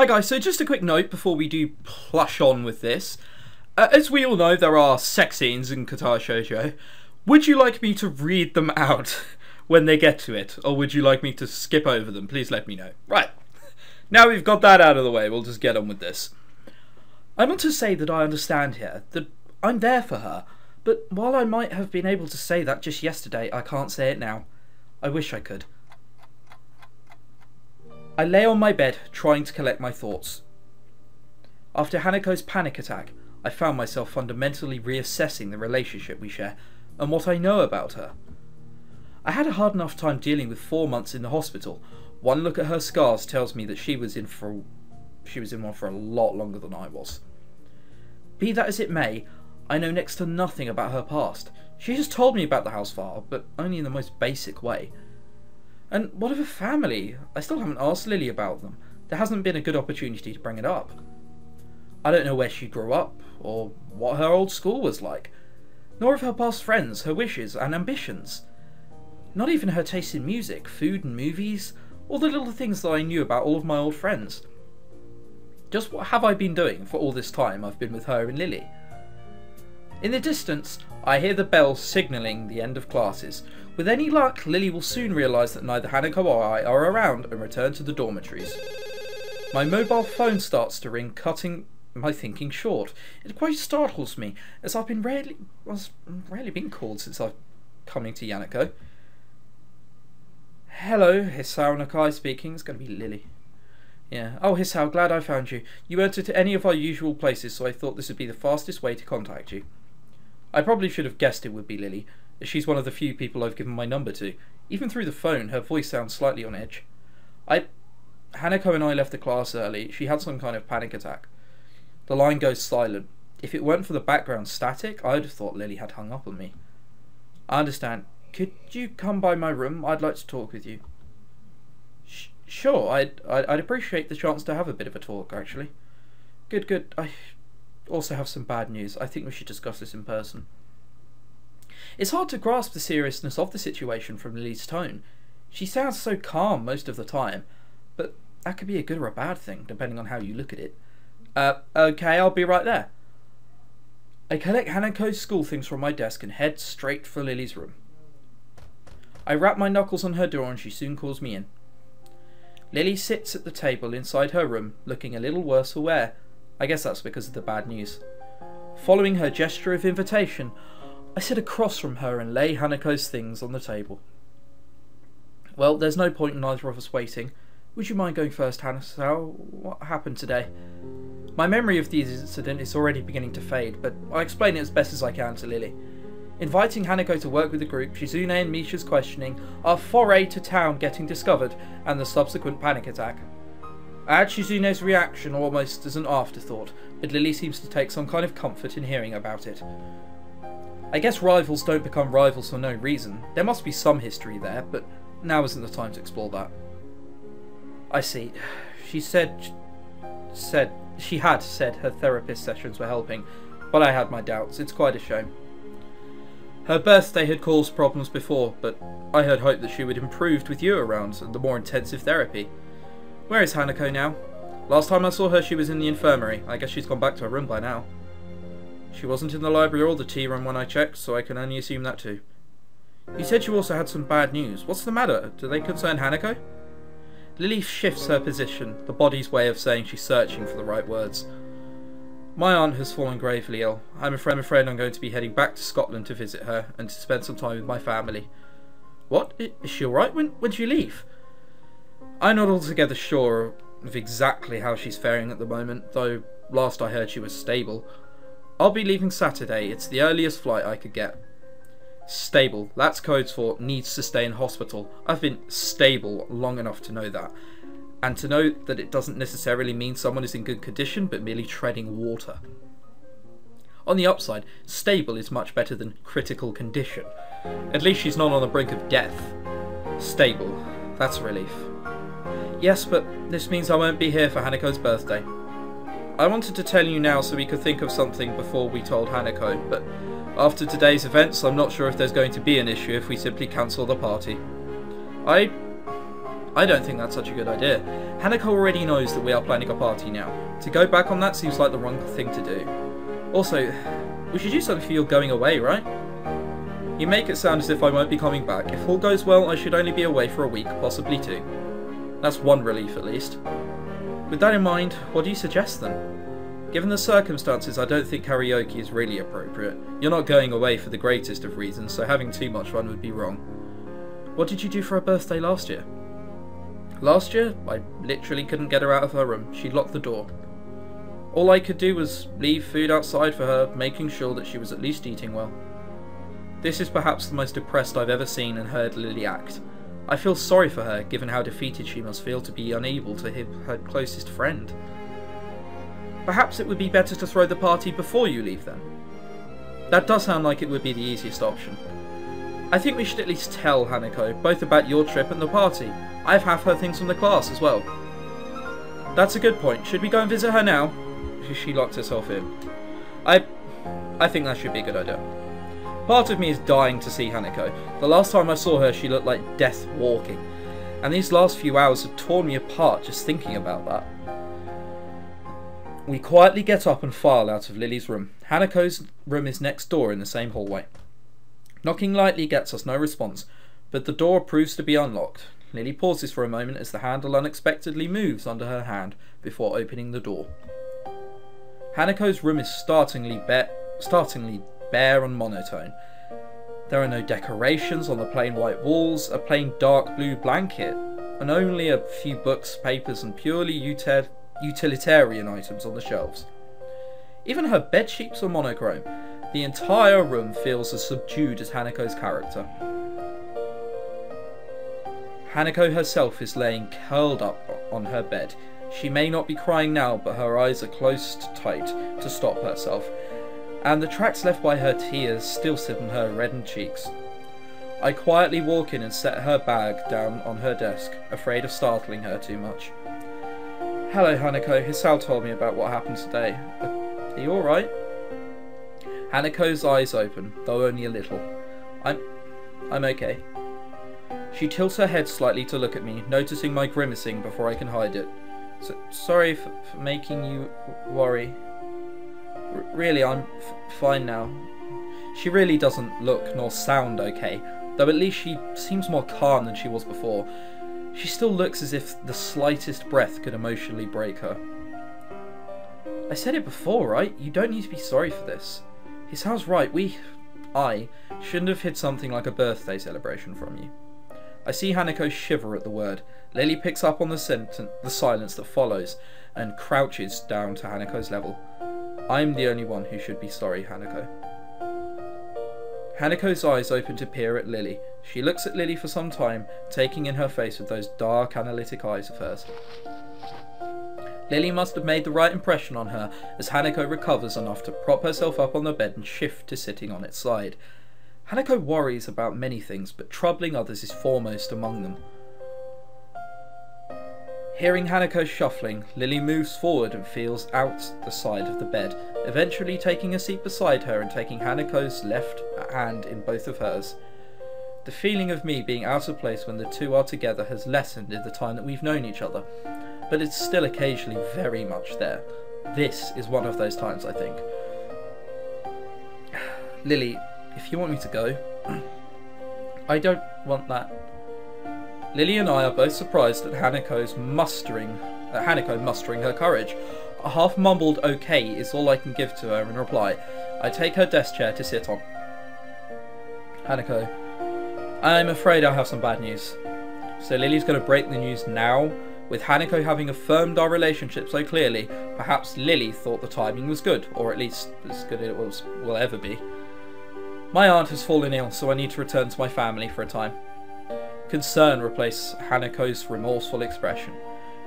Hi guys, so just a quick note before we do plush on with this. As we all know, there are sex scenes in Katawa Shoujo. Would you like me to read them out when they get to it, or would you like me to skip over them? Please let me know. Right, now we've got that out of the way, we'll just get on with this. I want to say that I understand here, that I'm there for her, but while I might have been able to say that just yesterday, I can't say it now. I wish I could. I lay on my bed, trying to collect my thoughts. After Hanako's panic attack, I found myself fundamentally reassessing the relationship we share and what I know about her. I had a hard enough time dealing with 4 months in the hospital. One look at her scars tells me that she was in one for a lot longer than I was. Be that as it may, I know next to nothing about her past. She just told me about the house fire, but only in the most basic way. And what of her family? I still haven't asked Lilly about them. There hasn't been a good opportunity to bring it up. I don't know where she grew up, or what her old school was like, nor of her past friends, her wishes and ambitions. Not even her taste in music, food and movies, or the little things that I knew about all of my old friends. Just what have I been doing for all this time I've been with her and Lilly? In the distance, I hear the bell signalling the end of classes. With any luck, Lilly will soon realise that neither Hanako or I are around and return to the dormitories. My mobile phone starts to ring, cutting my thinking short. It quite startles me, as I've rarely been called since I've coming to Hanako. Hello, Hisao Nakai speaking. It's going to be Lilly. Yeah. Oh, Hisao, glad I found you. You weren't at any of our usual places, so I thought this would be the fastest way to contact you. I probably should have guessed it would be Lilly, as she's one of the few people I've given my number to. Even through the phone, her voice sounds slightly on edge. Hanako and I left the class early. She had some kind of panic attack. The line goes silent. If it weren't for the background static, I'd have thought Lilly had hung up on me. I understand. Could you come by my room? I'd like to talk with you. Sure, I'd appreciate the chance to have a bit of a talk, actually. Good. I also have some bad news. I think we should discuss this in person. It's hard to grasp the seriousness of the situation from Lilly's tone. She sounds so calm most of the time, but that could be a good or a bad thing, depending on how you look at it. Okay, I'll be right there. I collect Hanako's school things from my desk and head straight for Lilly's room. I rap my knuckles on her door and she soon calls me in. Lilly sits at the table inside her room, looking a little worse for wear. I guess that's because of the bad news. Following her gesture of invitation, I sit across from her and lay Hanako's things on the table. Well, there's no point in either of us waiting. Would you mind going first, Hanako? What happened today? My memory of the incident is already beginning to fade, but I explain it as best as I can to Lilly. Inviting Hanako to work with the group, Shizune and Misha's questioning, our foray to town getting discovered, and the subsequent panic attack. I add Shizune's reaction almost as an afterthought, but Lilly seems to take some kind of comfort in hearing about it. I guess rivals don't become rivals for no reason. There must be some history there, but now isn't the time to explore that. I see. She had said her therapist sessions were helping, but I had my doubts. It's quite a shame. Her birthday had caused problems before, but I had hoped that she would improve with you around and the more intensive therapy. Where is Hanako now? Last time I saw her she was in the infirmary. I guess she's gone back to her room by now. She wasn't in the library or the tea room when I checked, so I can only assume that too. You said you also had some bad news. What's the matter? Do they concern Hanako? Lilly shifts her position, the body's way of saying she's searching for the right words. My aunt has fallen gravely ill. I'm afraid I'm going to be heading back to Scotland to visit her and to spend some time with my family. What? Is she alright? When did you leave? I'm not altogether sure of exactly how she's faring at the moment, though last I heard she was stable. I'll be leaving Saturday. It's the earliest flight I could get. Stable. That's code for needs to stay in hospital. I've been stable long enough to know that. And to know that it doesn't necessarily mean someone is in good condition, but merely treading water. On the upside, stable is much better than critical condition. At least she's not on the brink of death. Stable. That's a relief. Yes, but this means I won't be here for Hanako's birthday. I wanted to tell you now so we could think of something before we told Hanako, but after today's events, I'm not sure if there's going to be an issue if we simply cancel the party. I don't think that's such a good idea. Hanako already knows that we are planning a party now. To go back on that seems like the wrong thing to do. Also, we should do something for your going away, right? You make it sound as if I won't be coming back. If all goes well, I should only be away for a week, possibly 2. That's one relief at least. With that in mind, what do you suggest then? Given the circumstances, I don't think karaoke is really appropriate. You're not going away for the greatest of reasons, so having too much fun would be wrong. What did you do for her birthday last year? Last year, I literally couldn't get her out of her room. She locked the door. All I could do was leave food outside for her, making sure that she was at least eating well. This is perhaps the most depressed I've ever seen and heard Lilly act. I feel sorry for her, given how defeated she must feel to be unable to hit her closest friend. Perhaps it would be better to throw the party before you leave then. That does sound like it would be the easiest option. I think we should at least tell Hanako, both about your trip and the party. I have half her things from the class as well. That's a good point. Should we go and visit her now? She locked herself in. I think that should be a good idea. Part of me is dying to see Hanako. The last time I saw her, she looked like death walking. And these last few hours have torn me apart just thinking about that. We quietly get up and file out of Lily's room. Hanako's room is next door in the same hallway. Knocking lightly gets us no response, but the door proves to be unlocked. Lilly pauses for a moment as the handle unexpectedly moves under her hand before opening the door. Hanako's room is startlingly bare and monotone. There are no decorations on the plain white walls, a plain dark blue blanket, and only a few books, papers, and purely utilitarian items on the shelves. Even her bedsheets are monochrome. The entire room feels as subdued as Hanako's character. Hanako herself is laying curled up on her bed. She may not be crying now, but her eyes are closed tight to stop herself, and the tracks left by her tears still sit on her reddened cheeks. I quietly walk in and set her bag down on her desk, afraid of startling her too much. Hello, Hanako. Hisao told me about what happened today. Are you alright? Hanako's eyes open, though only a little. I'm okay. She tilts her head slightly to look at me, noticing my grimacing before I can hide it. Sorry for making you worry. Really, I'm fine now. She really doesn't look nor sound okay, though at least she seems more calm than she was before. She still looks as if the slightest breath could emotionally break her. I said it before, right? You don't need to be sorry for this. He sounds right. I shouldn't have hid something like a birthday celebration from you. I see Hanako shiver at the word. Lilly picks up on the silence that follows and crouches down to Hanako's level. I'm the only one who should be sorry, Hanako. Hanako's eyes open to peer at Lilly. She looks at Lilly for some time, taking in her face with those dark, analytic eyes of hers. Lilly must have made the right impression on her as Hanako recovers enough to prop herself up on the bed and shift to sitting on its side. Hanako worries about many things, but troubling others is foremost among them. Hearing Hanako shuffling, Lilly moves forward and feels out the side of the bed, eventually taking a seat beside her and taking Hanako's left hand in both of hers. The feeling of me being out of place when the two are together has lessened in the time that we've known each other, but it's still occasionally very much there. This is one of those times, I think. Lilly, if you want me to go, I don't want that. Lilly and I are both surprised at Hanako mustering her courage. A half-mumbled okay is all I can give to her in reply. I take her desk chair to sit on. Hanako, I'm afraid I have some bad news. So Lily's going to break the news now? With Hanako having affirmed our relationship so clearly, perhaps Lilly thought the timing was good, or at least as good as it will ever be. My aunt has fallen ill, so I need to return to my family for a time. Concern replaced Hanako's remorseful expression.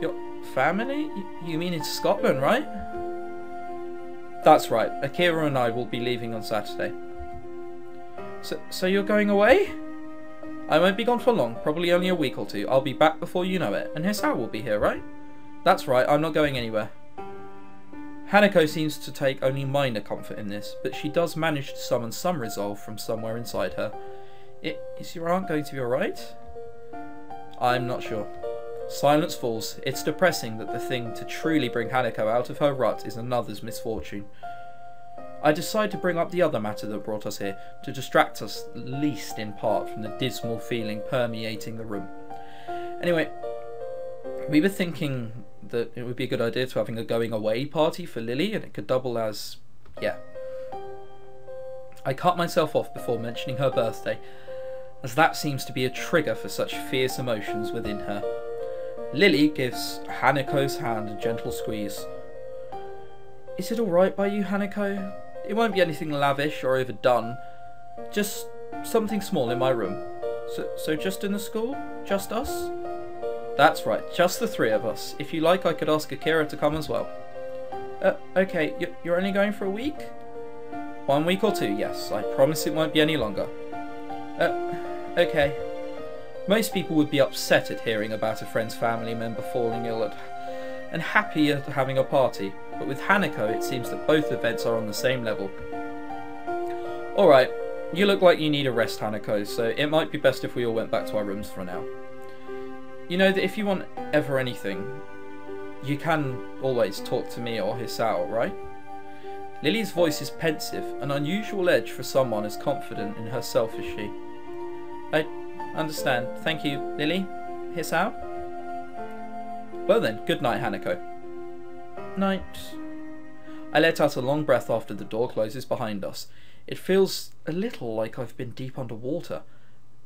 Your family? You mean in Scotland, right? That's right. Akira and I will be leaving on Saturday. So you're going away? I won't be gone for long, probably only a week or two. I'll be back before you know it, and Hisao will be here, right? That's right, I'm not going anywhere. Hanako seems to take only minor comfort in this, but she does manage to summon some resolve from somewhere inside her. Is your aunt going to be alright? I'm not sure. Silence falls. It's depressing that the thing to truly bring Hanako out of her rut is another's misfortune. I decide to bring up the other matter that brought us here, to distract us, at least in part, from the dismal feeling permeating the room. Anyway, we were thinking that it would be a good idea to having a going away party for Lilly, and it could double as... yeah. I cut myself off before mentioning her birthday, as that seems to be a trigger for such fierce emotions within her. Lilly gives Hanako's hand a gentle squeeze. Is it alright by you, Hanako? It won't be anything lavish or overdone. Just something small in my room. So just in the school? Just us? That's right, just the three of us. If you like, I could ask Akira to come as well. Okay, you're only going for a week? 1 week or 2, yes. I promise it won't be any longer. Okay. Most people would be upset at hearing about a friend's family member falling ill and happy at having a party, but with Hanako it seems that both events are on the same level. Alright, you look like you need a rest, Hanako, so it might be best if we all went back to our rooms for now. You know that if you want ever anything, you can always talk to me or Hisao, right? Lilly's voice is pensive, an unusual edge for someone as confident in herself as she. I understand. Thank you, Lilly. Hisao? Well then, good night, Hanako. Night. I let out a long breath after the door closes behind us. It feels a little like I've been deep underwater,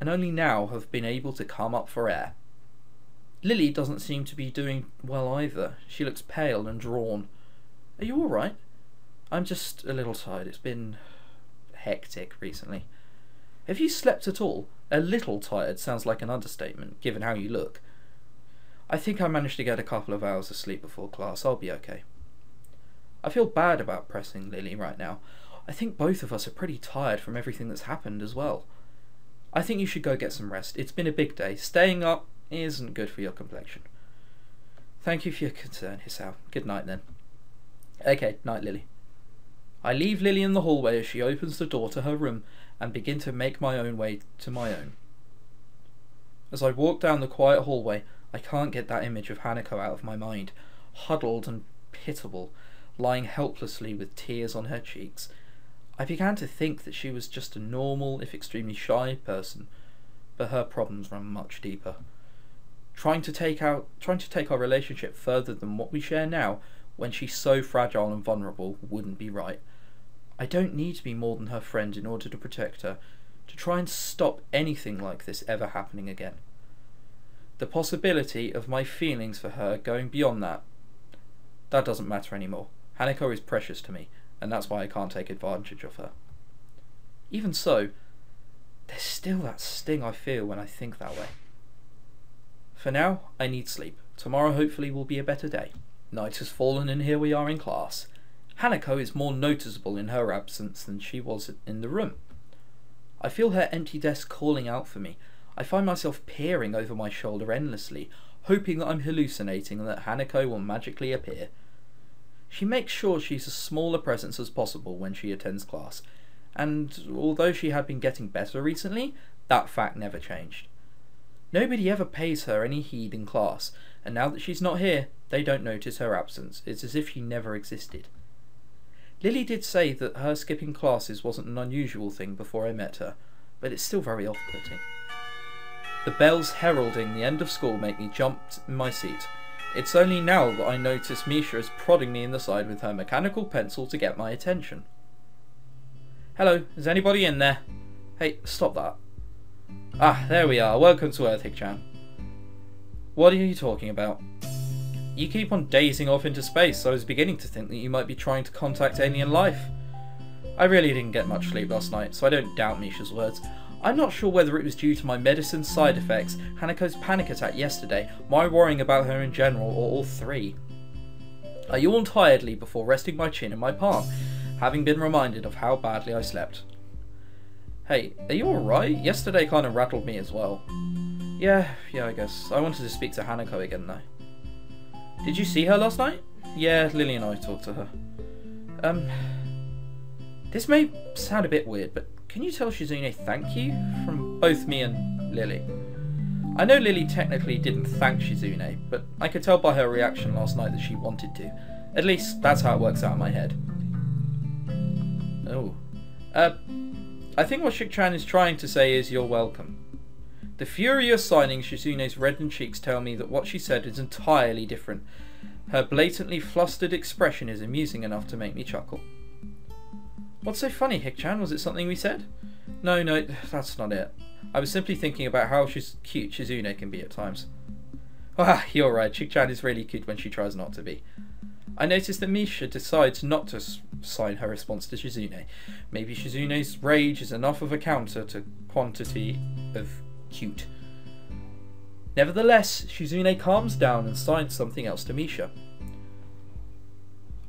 and only now have been able to come up for air. Lilly doesn't seem to be doing well either. She looks pale and drawn. Are you alright? I'm just a little tired. It's been hectic recently. Have you slept at all? A little tired sounds like an understatement, given how you look. I think I managed to get a couple of hours of sleep before class. I'll be okay. I feel bad about pressing Lilly right now. I think both of us are pretty tired from everything that's happened as well. I think you should go get some rest. It's been a big day. Staying up isn't good for your complexion. Thank you for your concern, Hisao. Good night then. Okay, night, Lilly. I leave Lilly in the hallway as she opens the door to her room and begin to make my own way to my own. As I walk down the quiet hallway, I can't get that image of Hanako out of my mind, huddled and pitiable, lying helplessly with tears on her cheeks. I began to think that she was just a normal, if extremely shy person, but her problems run much deeper. Trying to take our relationship further than what we share now, when she's so fragile and vulnerable, wouldn't be right. I don't need to be more than her friend in order to protect her, to try and stop anything like this ever happening again. The possibility of my feelings for her going beyond that doesn't matter anymore. Hanako is precious to me, and that's why I can't take advantage of her. Even so, there's still that sting I feel when I think that way. For now, I need sleep. Tomorrow hopefully will be a better day. Night has fallen and here we are in class. Hanako is more noticeable in her absence than she was in the room. I feel her empty desk calling out for me. I find myself peering over my shoulder endlessly, hoping that I'm hallucinating and that Hanako will magically appear. She makes sure she's as small a presence as possible when she attends class, and although she had been getting better recently, that fact never changed. Nobody ever pays her any heed in class, and now that she's not here, they don't notice her absence. It's as if she never existed. Lilly did say that her skipping classes wasn't an unusual thing before I met her, but it's still very off-putting. The bells heralding the end of school make me jump in my seat. It's only now that I notice Misha is prodding me in the side with her mechanical pencil to get my attention. Hello, is anybody in there? Hey, stop that. Ah, there we are. Welcome to Earthig-chan. What are you talking about? You keep on dazing off into space, so I was beginning to think that you might be trying to contact alien life. I really didn't get much sleep last night, so I don't doubt Misha's words. I'm not sure whether it was due to my medicine's side effects, Hanako's panic attack yesterday, my worrying about her in general, or all three. I yawned tiredly before resting my chin in my palm, having been reminded of how badly I slept. Hey, are you alright? Yesterday kind of rattled me as well. Yeah, I guess. I wanted to speak to Hanako again though. Did you see her last night? Yeah, Lilly and I talked to her. This may sound a bit weird, but can you tell Shizune thank you from both me and Lilly? I know Lilly technically didn't thank Shizune, but I could tell by her reaction last night that she wanted to. At least, that's how it works out in my head. Oh. I think what Shik-chan is trying to say is you're welcome. The furious signing Shizune's reddened cheeks tell me that what she said is entirely different. Her blatantly flustered expression is amusing enough to make me chuckle. What's so funny, Hik-chan? Was it something we said? No, that's not it. I was simply thinking about how cute Shizune can be at times. Ah, you're right, Shik-chan is really cute when she tries not to be. I noticed that Misha decides not to sign her response to Shizune. Maybe Shizune's rage is enough of a counter to quantity of cute. Nevertheless, Shizune calms down and signs something else to Misha.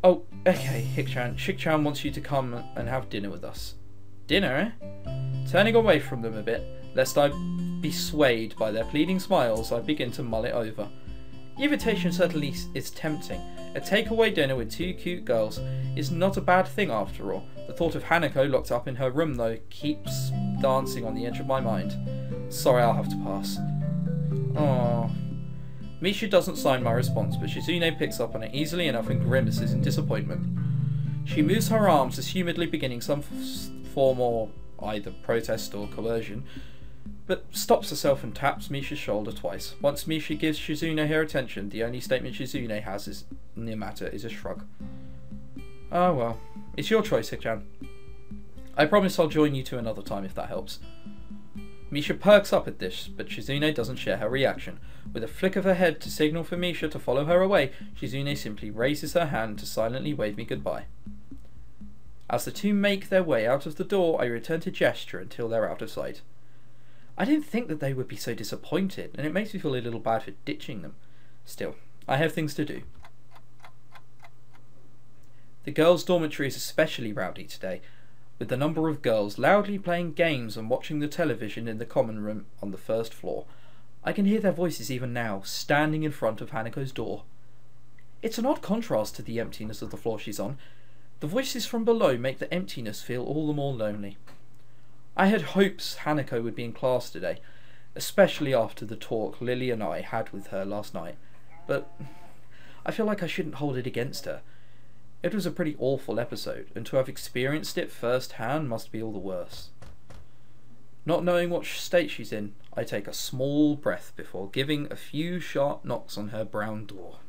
Oh, okay, Hik-chan. Shik-chan wants you to come and have dinner with us. Dinner, eh? Turning away from them a bit, lest I be swayed by their pleading smiles, I begin to mull it over. The invitation certainly is tempting. A takeaway dinner with two cute girls is not a bad thing after all. The thought of Hanako locked up in her room, though, keeps dancing on the edge of my mind. Sorry, I'll have to pass. Aww. Misha doesn't sign my response, but Shizune picks up on it easily enough and grimaces in disappointment. She moves her arms, assumedly beginning some form of either protest or coercion, but stops herself and taps Misha's shoulder twice. Once Misha gives Shizune her attention, the only statement Shizune has in the matter is a shrug. Oh well, it's your choice, Hik-chan. I promise I'll join you two another time if that helps. Misha perks up at this, but Shizune doesn't share her reaction. With a flick of her head to signal for Misha to follow her away, Shizune simply raises her hand to silently wave me goodbye. As the two make their way out of the door, I return to gesture until they're out of sight. I didn't think that they would be so disappointed, and it makes me feel a little bad for ditching them. Still, I have things to do. The girls' dormitory is especially rowdy today, with the number of girls loudly playing games and watching the television in the common room on the first floor. I can hear their voices even now, standing in front of Hanako's door. It's an odd contrast to the emptiness of the floor she's on. The voices from below make the emptiness feel all the more lonely. I had hopes Hanako would be in class today, especially after the talk Lilly and I had with her last night, but I feel like I shouldn't hold it against her. It was a pretty awful episode, and to have experienced it firsthand must be all the worse. Not knowing what state she's in, I take a small breath before giving a few sharp knocks on her brown door.